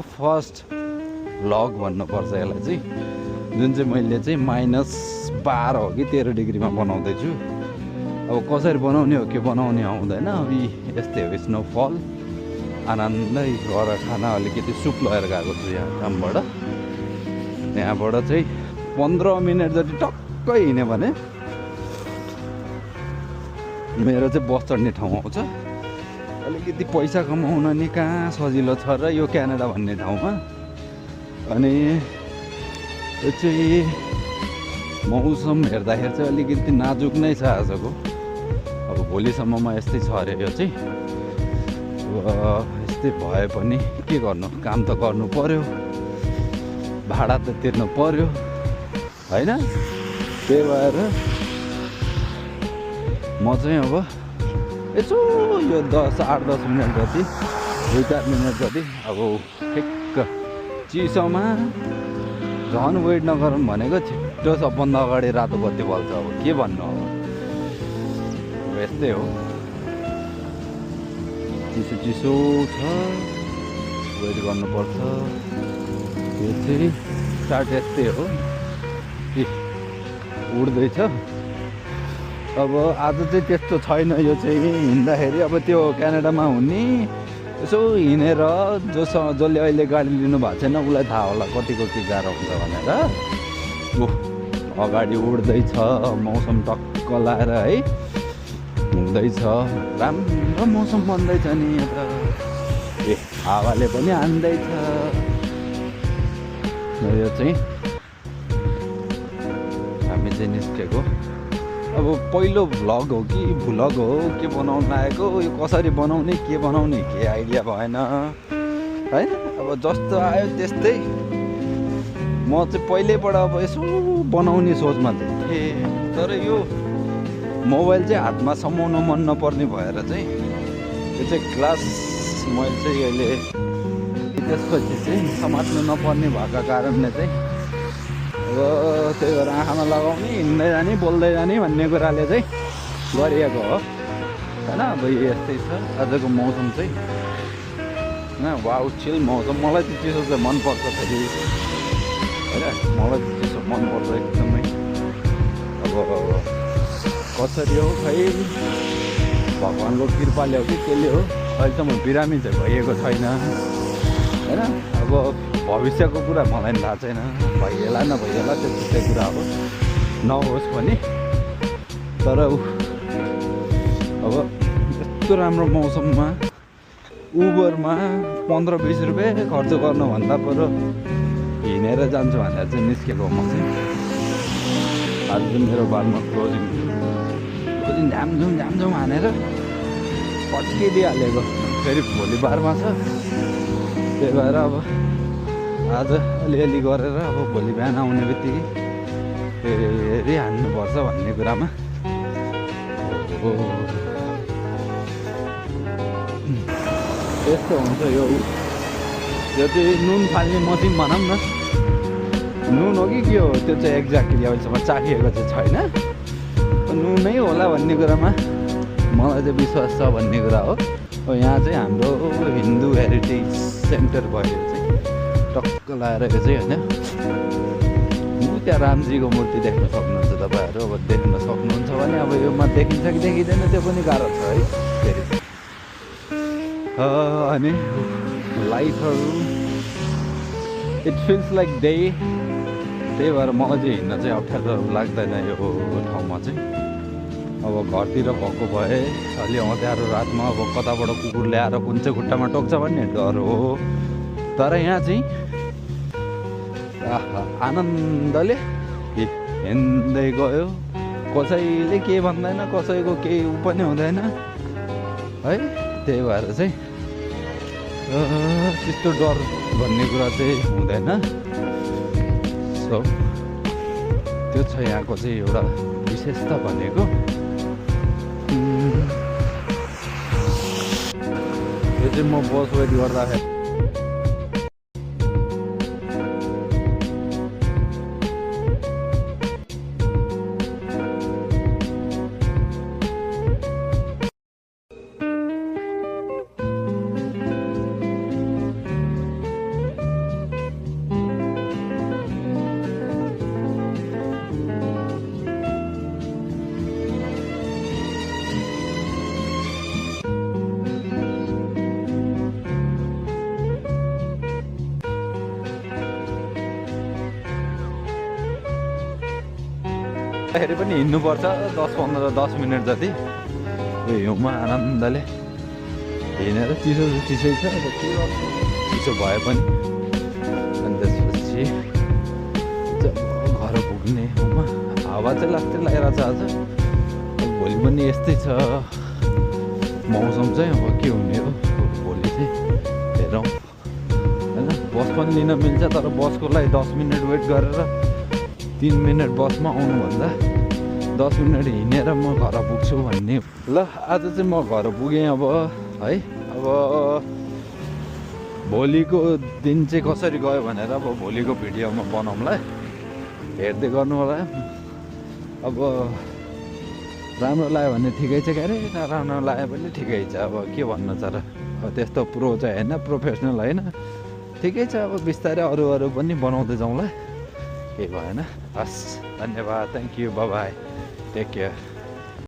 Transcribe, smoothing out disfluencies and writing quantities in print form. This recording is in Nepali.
फर्स्ट भ्लग भन्नुपर्छ यसलाई चाहिँ, जुन चाहिँ मैले चाहिँ -12 हो कि 13 डिग्रीमा बनाउँदैछु। अब कसरी बनाउने हो के बनाउने आउँदैन। अब यस्तै हो स्नोफल, आनन्दै गरेर खाना। अलिकति सुप लगेर गएको छु यहाँ कामबाट। यहाँबाट चाहिँ 15 मिनट जति टक्कै हिँड्यो भने मेरो चाहिँ बस चढ्ने ठाउँ आउँछ। अलिकति पैसा कमाउन नि कहाँ सजिलो छ र यो क्यानाडा भन्ने ठाउँमा। अनि यो चाहिँ मौसम हेर्दाखेरि चाहिँ अलिकति नाजुक नै छ आजको। अब भोलिसम्ममा यस्तै छ अरे यो चाहिँ। अब यस्तै भए पनि के गर्नु, काम त गर्नु पर्यो, भाडा त तिर्नु पर्यो होइन। त्यही भएर म चाहिँ अब यसो यो 8-10 मिनट जति, 2-4 मिनट जति अब ठिक्क चिसोमा झन् वेट नगरौँ भनेको छिट्टो सबभन्दा अगाडि रातो बत्ती बल्छ। अब के भन्नु, अब यस्तै हो, चिसो चिसो छ, वेट गर्नुपर्छ। यो चाहिँ स्टार्ट यस्तै हो, उड्दैछ। अब आज चाहिँ त्यस्तो छैन, यो चाहिँ हिँड्दाखेरि अब त्यो क्यानाडामा हुने यसो हिँडेर जसले अहिले गाडी लिनु भएको छैन उसलाई थाहा होला कतिको के गाह्रो हुन्छ भनेर। अगाडि उड्दैछ, मौसम टक्क लाएर है हुँदैछ, राम्रो मौसम बन्दैछ नि यता। हावाले पनि हान्दैछ। यो चाहिँ हामी चाहिँ निस्केको। अब पहिलो भ्लग हो कि भ्लग हो के बनाउन लागेको, यो कसरी बनाउने के बनाउने के आइडिया भएन होइन। अब जस्तो आयो त्यस्तै। म चाहिँ पहिल्यैबाट अब यसो बनाउने सोचमा थिएँ, तर यो मोबाइल चाहिँ हातमा समाउन मन नपर्ने भएर चाहिँ यो चाहिँ ग्लास मैले चाहिँ अहिले त्यसपछि चाहिँ समात्नु नपर्ने भएको कारणले चाहिँ अब त्यही भएर आँखामा लगाउने, हिँड्दै जाने, बोल्दै जाने भन्ने कुराले चाहिँ गरिएको हो होइन। अब यस्तै छ आजको मौसम चाहिँ होइन। वाउ चिल मौसम। मलाई चाहिँ चिसो चाहिँ मनपर्छ फेरि होइन, मलाई चाहिँ चिसो मनपर्छ एकदमै। अब कसरी हो खै, भगवान्को कृपाले हो कि केले हो, अहिलेसम्म बिरामी चाहिँ भइएको छैन होइन। अब भविष्यको कुरा मलाई पनि थाहा छैन, भइएला नभइएला त्यस्तै कुरा हो, नहोस् पनि। तर अब यस्तो राम्रो मौसममा उबरमा 15-20 रुपियाँ खर्च गर्नुभन्दा बरु हिँडेर जान्छु भनेर चाहिँ निस्केको म चाहिँ। आज चाहिँ मेरो बारमा क्लोजिङ झ्यामझुम हानेर पट्किदिइहालेको। फेरि भोलि बारमा छ, त्यही भएर अब आज अलिअलि गरेर अब भोलि बिहान आउने बित्तिकै फेरि हान्नुपर्छ भन्ने कुरामा त्यस्तो हुन्छ। यो चाहिँ नुन फाल्ने मसिन भनौँ न, नुन हो कि के हो त्यो चाहिँ एक्ज्याक्टली अहिलेसम्म चाखिएको चाहिँ छैन। नुनै होला भन्ने कुरामा मलाई चाहिँ विश्वास छ भन्ने कुरा हो। यहाँ चाहिँ हाम्रो हिन्दू हेरिटेज सेन्टर भयो चाहिँ टक्क लाएर यो चाहिँ होइन। त्यहाँ रामजीको मूर्ति देख्न सक्नुहुन्छ तपाईँहरू। अब देख्न सक्नुहुन्छ भने अब योमा देखिन्छ कि देखिँदैन त्यो पनि गाह्रो छ है फेरि। अनि लाइटहरू इट फिल्स लाइक डे। त्यही भएर मलाई चाहिँ हिँड्न चाहिँ अप्ठ्यारो लाग्दैन यो ठाउँमा चाहिँ। अब घरतिर भएको भए अलि अँध्यारो रातमा अब कताबाट कुकुर ल्याएर कुन चाहिँ खुट्टामा टोक्छ भन्ने डर हो। तर यहाँ चाहिँ आनन्दले हिँड्दै गयो, कसैले केही भन्दैन, कसैको केही उ पनि हुँदैन है। त्यही भएर चाहिँ त्यस्तो डर भन्ने कुरा चाहिँ हुँदैन। सो त्यो छ यहाँको चाहिँ एउटा विशेषता भनेको। यो चाहिँ म बस वेट गर्दाखेरि फेरि पनि हिँड्नुपर्छ 10 मिनट जति यो हिउँमा आनन्दले हिँडेर चिसो चिसै छ अब के गर्नु चिसो भए पनि अनि त्यसपछि जब घर पुग्ने हिउँमा हावा चाहिँ लाग्छ लागिरहेको छ आज भोलि पनि यस्तै छ मौसम चाहिँ अब के हुने हो भोलि चाहिँ हेरौँ होइन बस पनि लिन मिल्छ तर बसको लागि 10 मिनट वेट गरेर 3 मिनट बसमा आउनुभन्दा 10 मिनट हिँडेर म घर पुग्छु भन्ने ल आज चाहिँ म घर पुगेँ अब है अब भोलिको दिन चाहिँ कसरी गयो भनेर अब भोलिको भिडियोमा बनाउँला हेर्दै गर्नु होला अब राम्रो लाग्यो भने ठिकै छ क्यारे नराम्रो लाग्यो भने ठिकै छ अब के भन्नु छ र अब त्यस्तो प्रो चाहिँ होइन प्रोफेसनल होइन ठिकै छ अब बिस्तारै अरू पनि बनाउँदै जाउँला केही भएन हस् धन्यवाद thank you bye take care